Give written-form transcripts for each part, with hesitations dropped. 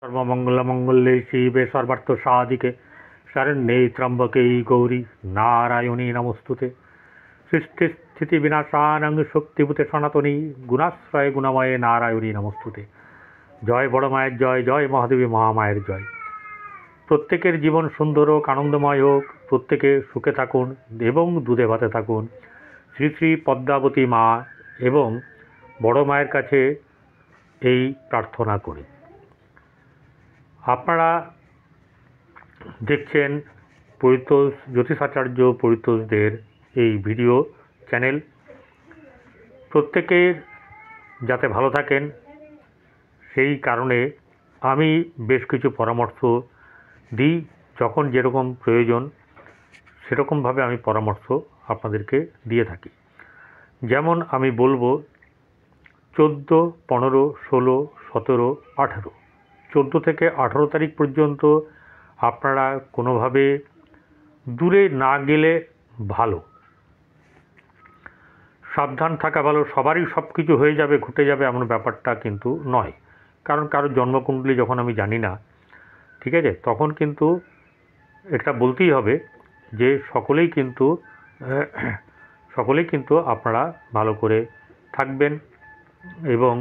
सर्वमंगलमंगल्ये शिवे सर्वार्थसाधिके शरण्ये त्र्यंबके गौरी नारायणी नमोस्तुते। सृष्टिस्थितिविनाशानं शक्तिभूते सनातनी गुणाश्रय गुणमये नारायणी नमोस्तुते। जय बड़ मायर जय, जय महादेवी महामायर जय। प्रत्येकेर जीवन सुंदर होक, आनंदमय होक, प्रत्येके सुखे थाकुन एवं दूधे भाते थाकुन। श्री श्री पद्मावती मा एवं बड़ मायेर काछे এই প্রার্থনা করি। আপনারা দেখছেন পরিতোষ জ্যোতিষাচার্য পরিতোষদের এই ভিডিও চ্যানেল। প্রত্যেকের যাতে ভালো থাকেন সেই কারণে আমি বেশ কিছু পরামর্শ দিই, যখন যেরকম প্রয়োজন সেরকমভাবে আমি পরামর্শ আপনাদেরকে দিয়ে থাকি। যেমন আমি বলবো 14, 15, 16, 17, 18, 14 থেকে 18 তারিখ পর্যন্ত আপনারা কোনোভাবে দূরে না গেলে ভালো, সাবধান থাকা ভালো। সবারই সব কিছু হয়ে যাবে, ঘটে যাবে এমন ব্যাপারটা কিন্তু নয়, কারণ কারোর জন্মকুণ্ডলী যখন আমি জানি না, ঠিক আছে, তখন কিন্তু এটা বলতেই হবে যে সকলেই কিন্তু আপনারা ভালো করে থাকবেন এবং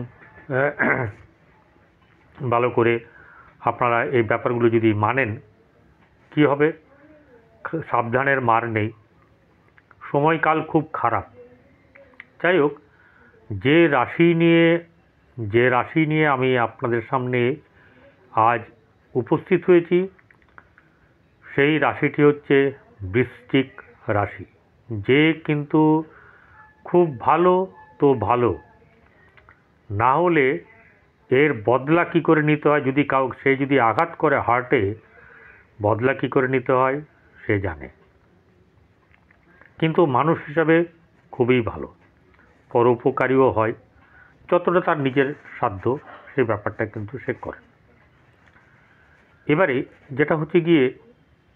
ভালো করে আপনারা এই ব্যাপারগুলো যদি মানেন কি হবে, সাবধানের মার নেই। সময়কাল খুব খারাপ। যাই হোক, যে রাশি নিয়ে আমি আপনাদের সামনে আজ উপস্থিত হয়েছি সেই রাশিটি হচ্ছে বৃশ্চিক রাশি। যে কিন্তু খুব ভালো তো ভালো, না হলে এর বদলা কী করে নিতে হয়, যদি সে যদি আঘাত করে হার্টে, বদলা কী করে নিতে হয় সে জানে। কিন্তু মানুষ হিসাবে খুবই ভালো, পরোপকারীও হয়, যতটা তার নিজের সাধ্য সেই ব্যাপারটা কিন্তু সে করে। এবারে যেটা হচ্ছে গিয়ে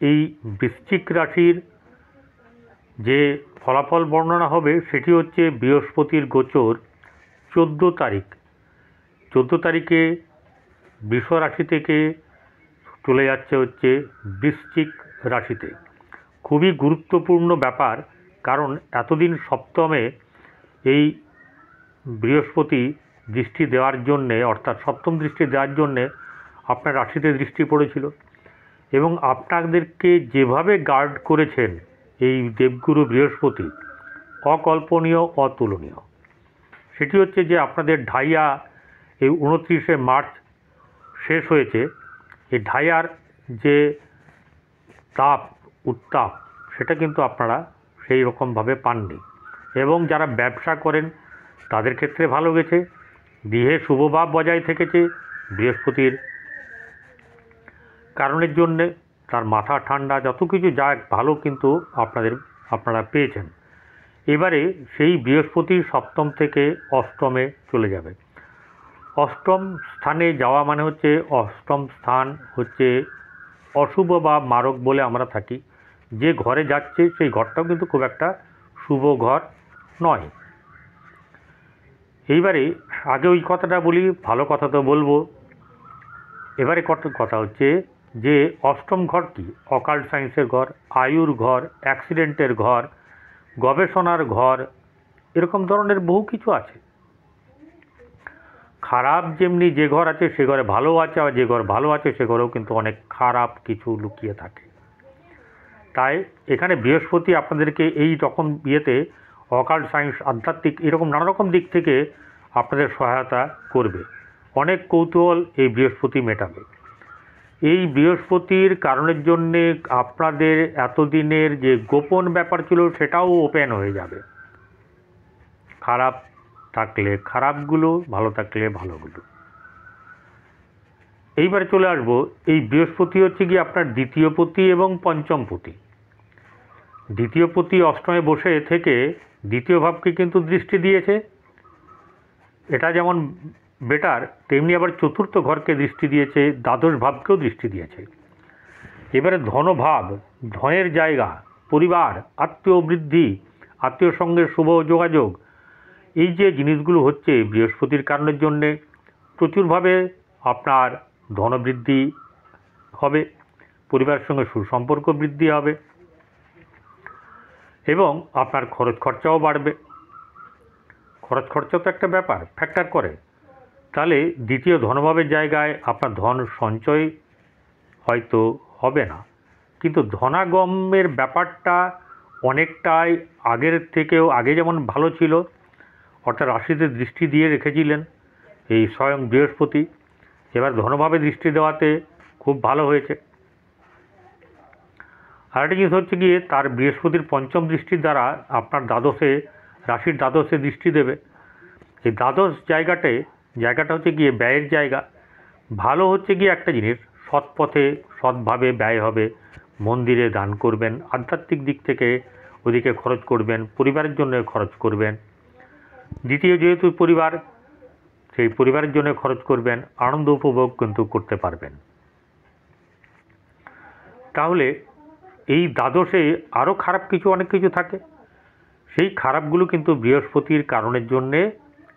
এই বৃশ্চিক রাশির যে ফলাফল বর্ণনা হবে সেটি হচ্ছে বৃহস্পতির গোচর 14 তারিখ। 14 তারিখে বৃষ রাশি থেকে চলে যাচ্ছে হচ্ছে বৃশ্চিক রাশিতে। খুবই গুরুত্বপূর্ণ ব্যাপার, কারণ এতদিন সপ্তমে এই বৃহস্পতি দৃষ্টি দেওয়ার জন্যে, অর্থাৎ সপ্তম দৃষ্টি দেওয়ার জন্যে আপনার রাশিতে দৃষ্টি পড়েছিল এবং আপনাদেরকে যেভাবে গার্ড করেছেন এই দেবগুরু বৃহস্পতি, অকল্পনীয়, অতুলনীয়। সেটি হচ্ছে যে আপনাদের ঢাইয়া এই 29শে মার্চ শেষ হয়েছে। এই ঢাইয়ার যে উত্তাপ সেটা কিন্তু আপনারা সেই রকমভাবে পাননি। এবং যারা ব্যবসা করেন তাদের ক্ষেত্রে ভালো গেছে, গৃহে শুভভাব বজায় থেকেছে বৃহস্পতির কারণের জন্যে, তার মাথা ঠান্ডা, যত কিছু যা ভালো কিন্তু আপনারা পেয়েছেন। এবারে সেই বৃহস্পতি সপ্তম থেকে অষ্টমে চলে যাবে। অষ্টম স্থানে যাওয়া মানে হচ্ছে, অষ্টম স্থান হচ্ছে অশুভ বা মারক বলে আমরা থাকি। যে ঘরে যাচ্ছে সেই ঘরটাও কিন্তু খুব একটা শুভ ঘর নয়। এইবারে আগে ওই কথাটা বলি, ভালো কথা তো বলবো। এবারে কথা হচ্ছে যে অষ্টম ঘর কি, অকাল্ট সায়েন্সের ঘর, আয়ুর ঘর, অ্যাক্সিডেন্টের ঘর, গবেষণার ঘর, এরকম ধরনের বহু কিছু আছে। খারাপ যেমনি যে ঘর আছে সে ঘরে ভালো আছে, আর যে ঘর ভালো আছে সে ঘরেও কিন্তু অনেক খারাপ কিছু লুকিয়ে থাকে। তাই এখানে বৃহস্পতি আপনাদেরকে এই রকম ইয়েতে অকাল্ট সায়েন্স, আধ্যাত্মিক, এরকম নানা রকম দিক থেকে আপনাদের সহায়তা করবে। অনেক কৌতূহল এই বৃহস্পতি মেটাবে। এই বৃহস্পতির কারণের জন্যে আপনাদের এতদিনের যে গোপন ব্যাপার ছিল সেটাও ওপেন হয়ে যাবে। খারাপ থাকলে খারাপগুলো, ভালো থাকলে ভালোগুলো। এইবারে চলে আসবো, এই বৃহস্পতি হচ্ছে কি আপনার দ্বিতীয় পতি এবং পঞ্চম পতি। দ্বিতীয় পতি অষ্টমে বসে থেকে দ্বিতীয় ভাবকে কিন্তু দৃষ্টি দিয়েছে, এটা যেমন বেটার, তেমনি আবার চতুর্থ ঘরকে দৃষ্টি দিয়েছে, দ্বাদশ ভাবকেও দৃষ্টি দিয়েছে। এবারে ধনভাব, ধনের জায়গা, পরিবার, আত্মীয় বৃদ্ধি, আত্মীয় সঙ্গে শুভ যোগাযোগ, এই যে জিনিসগুলো হচ্ছে বৃহস্পতির কারণের জন্যে প্রচুরভাবে আপনার ধনবৃদ্ধি হবে, পরিবারের সঙ্গে সুসম্পর্ক বৃদ্ধি হবে এবং আপনার খরচ খরচাও বাড়বে। খরচ খরচা তো একটা ব্যাপার ফ্যাক্টর করে। তাহলে দ্বিতীয় ধনভাবের জায়গায় আপনার ধন সঞ্চয় হয়তো হবে না, কিন্তু ধনাগমের ব্যাপারটা অনেকটাই আগের থেকেও আগে যেমন ভালো ছিল, অর্থাৎ রাশিতে দৃষ্টি দিয়ে রেখেছিলেন এই স্বয়ং বৃহস্পতি, এবার ধনভাবে দৃষ্টি দেওয়াতে খুব ভালো হয়েছে। আরেকটা জিনিস হচ্ছে গিয়ে তার বৃহস্পতির পঞ্চম দৃষ্টির দ্বারা আপনার দ্বাদশে, রাশির দ্বাদশে দৃষ্টি দেবে। এই দ্বাদশ জায়গাটা হচ্ছে গিয়ে ব্যয়ের জায়গা। ভালো হচ্ছে গিয়ে একটা জিনিস, সৎ পথে সৎভাবে ব্যয় হবে, মন্দিরে দান করবেন, আধ্যাত্মিক দিক থেকে ওদিকে খরচ করবেন, পরিবারের জন্য খরচ করবেন। দ্বিতীয় যেহেতু পরিবার, সেই পরিবারের জন্য খরচ করবেন, আনন্দ উপভোগ কিন্তু করতে পারবেন। তাহলে এই দ্বাদশে আরও খারাপ অনেক কিছু থাকে, সেই খারাপগুলো কিন্তু বৃহস্পতির কারণের জন্যে,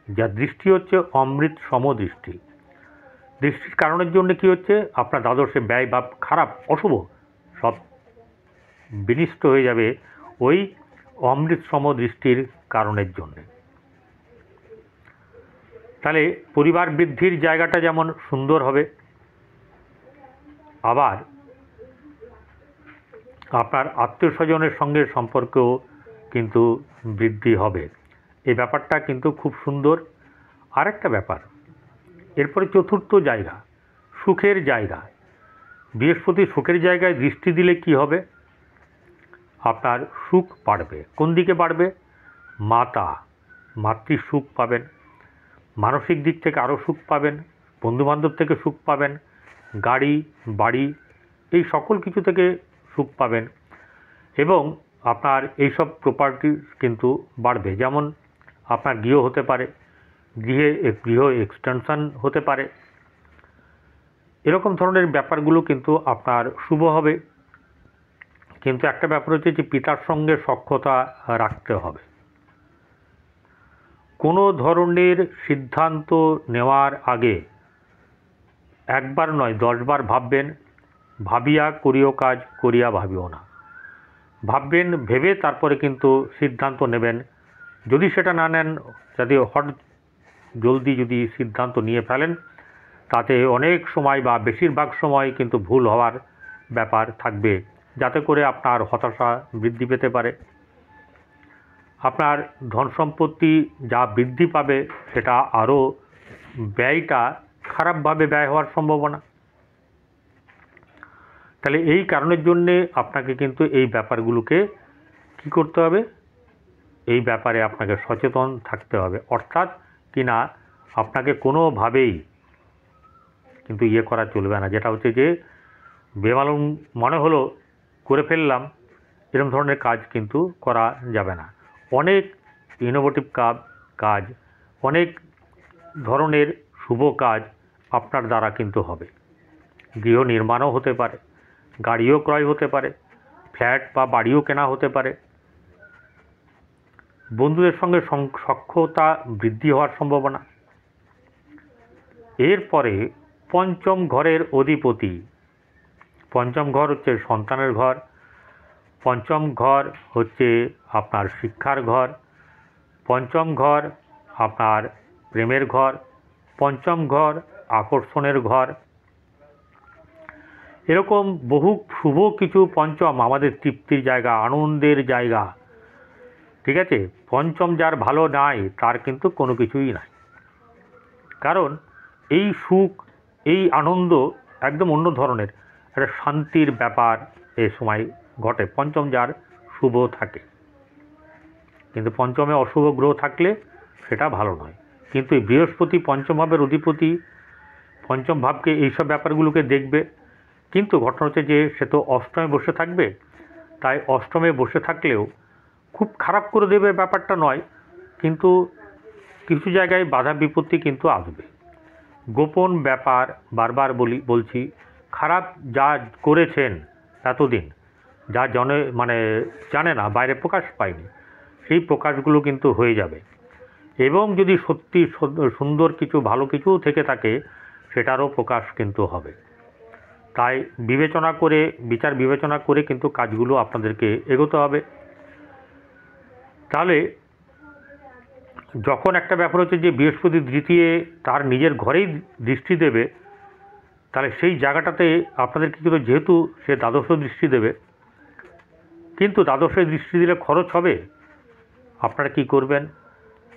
যা দৃষ্টি হচ্ছে অমৃত সমদৃষ্টি, দৃষ্টির কারণের জন্য কি হচ্ছে, আপনার দ্বাদশে ব্যয় বা খারাপ অশুভ সব বিনিষ্ট হয়ে যাবে ওই অমৃত সমদৃষ্টির কারণের জন্যে। তাহলে পরিবার বৃদ্ধির জায়গাটা যেমন সুন্দর হবে, আবার আপনার আত্মীয় স্বজনের সঙ্গে সম্পর্কও কিন্তু বৃদ্ধি হবে। এই ব্যাপারটা কিন্তু খুব সুন্দর। আরেকটা ব্যাপার, এরপরে চতুর্থ জায়গা, সুখের জায়গা। বৃহস্পতি সুখের জায়গায় দৃষ্টি দিলে কি হবে, আপনার সুখ বাড়বে। কোন দিকে বাড়বে, মাতৃ সুখ পাবেন, মানসিক দিক থেকে আরও সুখ পাবেন, বন্ধুবান্ধব থেকে সুখ পাবেন, গাড়ি বাড়ি এই সকল কিছু থেকে সুখ পাবেন এবং আপনার এইসব প্রপার্টি কিন্তু বাড়বে। যেমন আপনার গৃহ হতে পারে, গৃহ এক্সটেনশন হতে পারে, এরকম ধরনের ব্যাপারগুলো কিন্তু আপনার শুভ হবে। কিন্তু একটা ব্যাপার হচ্ছে যে পিতার সঙ্গে সখ্যতা রাখতে হবে। কোনো ধরনের সিদ্ধান্ত নেওয়ার আগে একবার নয় 10 বার ভাববেন, ভাবিয়া করিও কাজ করিয়া ভাবিও না। ভাববেন, ভেবে তারপরে কিন্তু সিদ্ধান্ত নেবেন। যদি সেটা না নেন, যদি জলদি যদি সিদ্ধান্ত নিয়ে ফেলেন, তাতে অনেক সময় বা বেশিরভাগ সময় কিন্তু ভুল হওয়ার ব্যাপার থাকবে, যাতে করে আপনার হতাশা বৃদ্ধি পেতে পারে। আপনার ধন সম্পত্তি যা বৃদ্ধি পাবে, সেটা আরও ব্যয়টা খারাপভাবে ব্যয় হওয়ার সম্ভাবনা। তাহলে এই কারণের জন্যে আপনাকে কিন্তু এই ব্যাপারগুলোকে কি করতে হবে, এই ব্যাপারে আপনাকে সচেতন থাকতে হবে। অর্থাৎ কিনা আপনাকে কোনোভাবেই কিন্তু করা চলবে না, যেটা হচ্ছে যে বেমালুম মনে হলো করে ফেললাম, এরকম ধরনের কাজ কিন্তু করা যাবে না। অনেক ইনোভেটিভ কাজ, অনেক ধরনের শুভ কাজ আপনার দ্বারা কিন্তু হবে। গৃহ নির্মাণও হতে পারে, গাড়িও ক্রয় হতে পারে, ফ্ল্যাট বা বাড়িও কেনা হতে পারে, বন্ধুদের সঙ্গে সখ্যতা বৃদ্ধি হওয়ার সম্ভাবনা। এরপরে পঞ্চম ঘরের অধিপতি, পঞ্চম ঘর হচ্ছে সন্তানের ঘর, পঞ্চম ঘর হচ্ছে আপনার শিক্ষার ঘর, পঞ্চম ঘর আপনার প্রেমের ঘর, পঞ্চম ঘর আকর্ষণের ঘর। এরকম বহু শুভ কিছু পঞ্চম আমাদের তৃপ্তির জায়গা, আনন্দের জায়গা। ঠিক আছে, পঞ্চম যার ভালো নাই তার কিন্তু কোনো কিছুই নাই, কারণ এই সুখ এই আনন্দ একদম অন্য ধরনের একটা শান্তির ব্যাপার এ সময় ঘটে পঞ্চম যার শুভ থাকে। কিন্তু পঞ্চমে অশুভ গ্রহ থাকলে সেটা ভালো নয়। কিন্তু এই বৃহস্পতি পঞ্চম ভাবের অধিপতি, পঞ্চম ভাবকে এইসব ব্যাপারগুলোকে দেখবে। কিন্তু ঘটনা হচ্ছে যে সে তো অষ্টমে বসে থাকবে, তাই অষ্টমে বসে থাকলেও খুব খারাপ করে দেবে ব্যাপারটা নয়, কিন্তু কিছু জায়গায় বাধা বিপত্তি কিন্তু আসবে। গোপন ব্যাপার, বারবার বলছি, খারাপ যা করেছেন এতদিন, যা জানে না, বাইরে প্রকাশ পায়নি, সেই প্রকাশগুলো কিন্তু হয়ে যাবে। এবং যদি সত্যি সুন্দর কিছু ভালো কিছু থেকে থাকে, সেটারও প্রকাশ কিন্তু হবে। তাই বিচার বিবেচনা করে কিন্তু কাজগুলো আপনাদেরকে এগোতে হবে। তাহলে যখন একটা ব্যাপার হচ্ছে যে বৃহস্পতি দ্বিতীয় তার নিজের ঘরেই দৃষ্টি দেবে, তাহলে সেই জায়গাটাতে আপনাদেরকে কিন্তু, যেহেতু সে দ্বাদশ দৃষ্টি দেবে, কিন্তু দ্বাদশে দৃষ্টি দিলে খরচ হবে। আপনারা কি করবেন,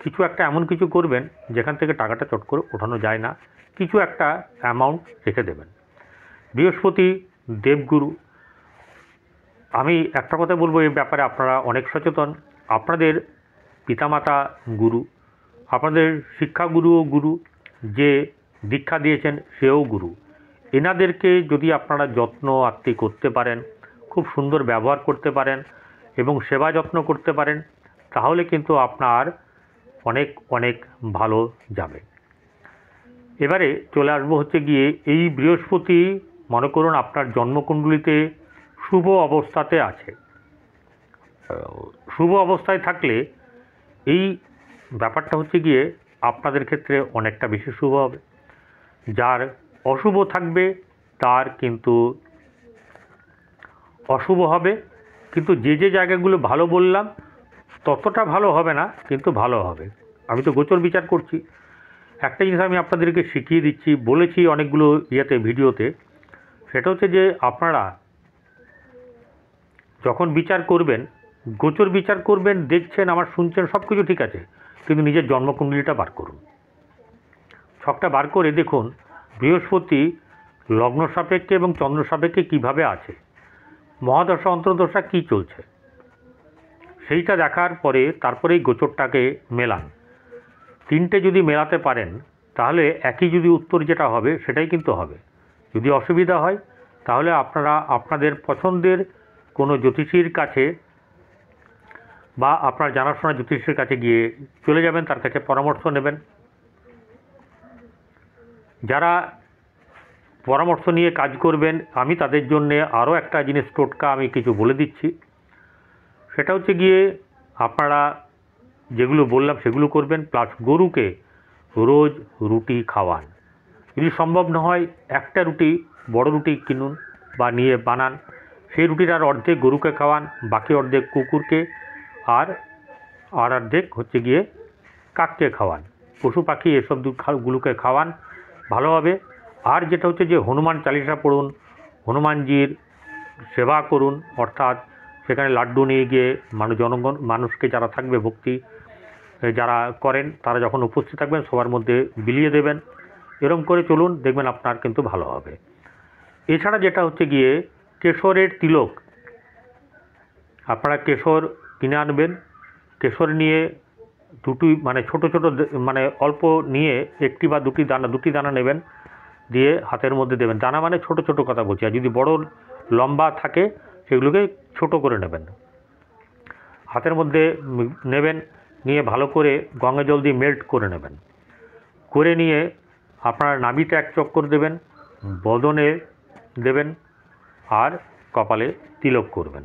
কিছু একটা এমন কিছু করবেন যেখান থেকে টাকাটা চট করে ওঠানো যায় না, কিছু একটা অ্যামাউন্ট রেখে দেবেন। বৃহস্পতি দেবগুরু। আমি একটা কথা বলবো, এই ব্যাপারে আপনারা অনেক সচেতন। আপনাদের পিতামাতা গুরু, আপনাদের শিক্ষাগুরুও গুরু, যে দীক্ষা দিয়েছেন সেও গুরু। এনাদেরকে যদি আপনারা যত্ন আত্তি করতে পারেন, খুব সুন্দর ব্যবহার করতে পারেন এবং সেবা যত্ন করতে পারেন, তাহলে কিন্তু আপনার অনেক অনেক ভালো যাবে। এবারে চলে আসবো হচ্ছে গিয়ে, এই বৃহস্পতি মনে করুন আপনার জন্মকুণ্ডলিতে শুভ অবস্থাতে আছে। শুভ অবস্থায় থাকলে এই ব্যাপারটা হচ্ছে গিয়ে আপনাদের ক্ষেত্রে অনেকটা বেশি শুভ হবে। যার অশুভ থাকবে তার কিন্তু অশুভ হবে, কিন্তু যে যে জায়গাগুলো ভালো বললাম ততটা ভালো হবে না, কিন্তু ভালো হবে। আমি তো গোচর বিচার করছি। একটা জিনিস আমি আপনাদেরকে শিখিয়ে দিচ্ছি, বলেছি অনেকগুলো ভিডিওতে, সেটা হচ্ছে যে আপনারা যখন বিচার করবেন, গোচর বিচার করবেন, দেখছেন, আমার শুনছেন, সব কিছু ঠিক আছে, কিন্তু নিজের জন্মকুণ্ডলিটা বার করুন। ছকটা বার করে দেখুন বৃহস্পতি লগ্ন সাপেক্ষে এবং চন্দ্র সাপেক্ষে কীভাবে আছে, মহাদশা অন্তর্দশা কী চলছে, সেইটা দেখার পরে তারপরেই গোচরটাকে মেলান। তিনটে যদি মেলাতে পারেন তাহলে একই যদি উত্তর যেটা হবে সেটাই কিন্তু হবে। যদি অসুবিধা হয় তাহলে আপনারা আপনাদের পছন্দের কোনো জ্যোতিষীর কাছে বা আপনার জানাশোনা জ্যোতিষীর কাছে গিয়ে চলে যাবেন, তার কাছে পরামর্শ নেবেন। যারা পরামর্শ নিয়ে কাজ করবেন, আমি তাদের জন্যে আরও একটা জিনিস টোটকা আমি কিছু বলে দিচ্ছি। সেটা হচ্ছে গিয়ে আপনারা যেগুলো বললাম সেগুলো করবেন, প্লাস গরুকে রোজ রুটি খাওয়ান। যদি সম্ভব না হয় একটা রুটি, বড় রুটি কিনুন বা নিয়ে বানান, সেই রুটিটার অর্ধেক গরুকে খাওয়ান, বাকি অর্ধেক কুকুরকে, আর অর্ধেক হচ্ছে গিয়ে কাককে খাওয়ান, পশু পাখি এসবগুলোকে খাওয়ান, ভালো হবে। আর যেটা হচ্ছে যে হনুমান চালিসা পড়ুন, হনুমানজির সেবা করুন, অর্থাৎ সেখানে লাড্ডু নিয়ে গিয়ে মানুষকে যারা থাকবে ভক্তি যারা করেন তারা যখন উপস্থিত থাকবেন সবার মধ্যে বিলিয়ে দেবেন। এরকম করে চলুন, দেখবেন আপনার কিন্তু ভালো হবে। এছাড়া যেটা হচ্ছে গিয়ে কেশরের তিলক, আপনারা কেশর কিনে আনবেন, কেশর নিয়ে ছোটো ছোটো অল্প নিয়ে একটি বা দুটি দানা নেবেন, দিয়ে হাতের মধ্যে দেবেন। দানা মানে ছোটো ছোটো কথা বলছি, আর যদি বড় লম্বা থাকে সেগুলোকে ছোট করে নেবেন। হাতের মধ্যে নেবেন, নিয়ে ভালো করে গঙ্গা জল দিয়ে মেল্ট করে নেবেন। করে নিয়ে আপনার নাভিতে এক চক্কর দেবেন, বদনে দেবেন, আর কপালে তিলক করবেন।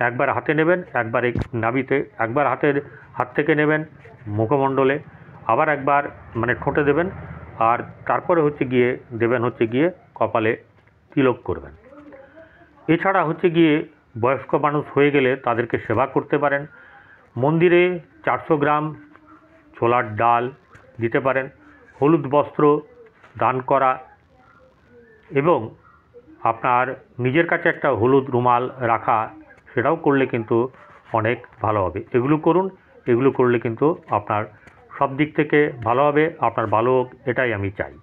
একবার হাতে নেবেন, একবার নাভিতে, একবার হাত থেকে নেবেন মুখমণ্ডলে, আবার একবার ঠোঁটে দেবেন, আর তারপরে দেবেন কপালে তিলক করবেন। এছাড়া বয়স্ক মানুষ হয়ে গেলে তাদেরকে সেবা করতে পারেন। মন্দিরে 400 গ্রাম ছোলার ডাল দিতে পারেন, হলুদ বস্ত্র দান করা, এবং আপনার নিজের কাছে একটা হলুদ রুমাল রাখা, সেটাও করলে কিন্তু অনেক ভালো হবে। এগুলো করুন, এগুলো করলে কিন্তু আপনার সব দিক থেকে ভালো হবে, আপনার ভালো হোক, এটাই আমি চাই।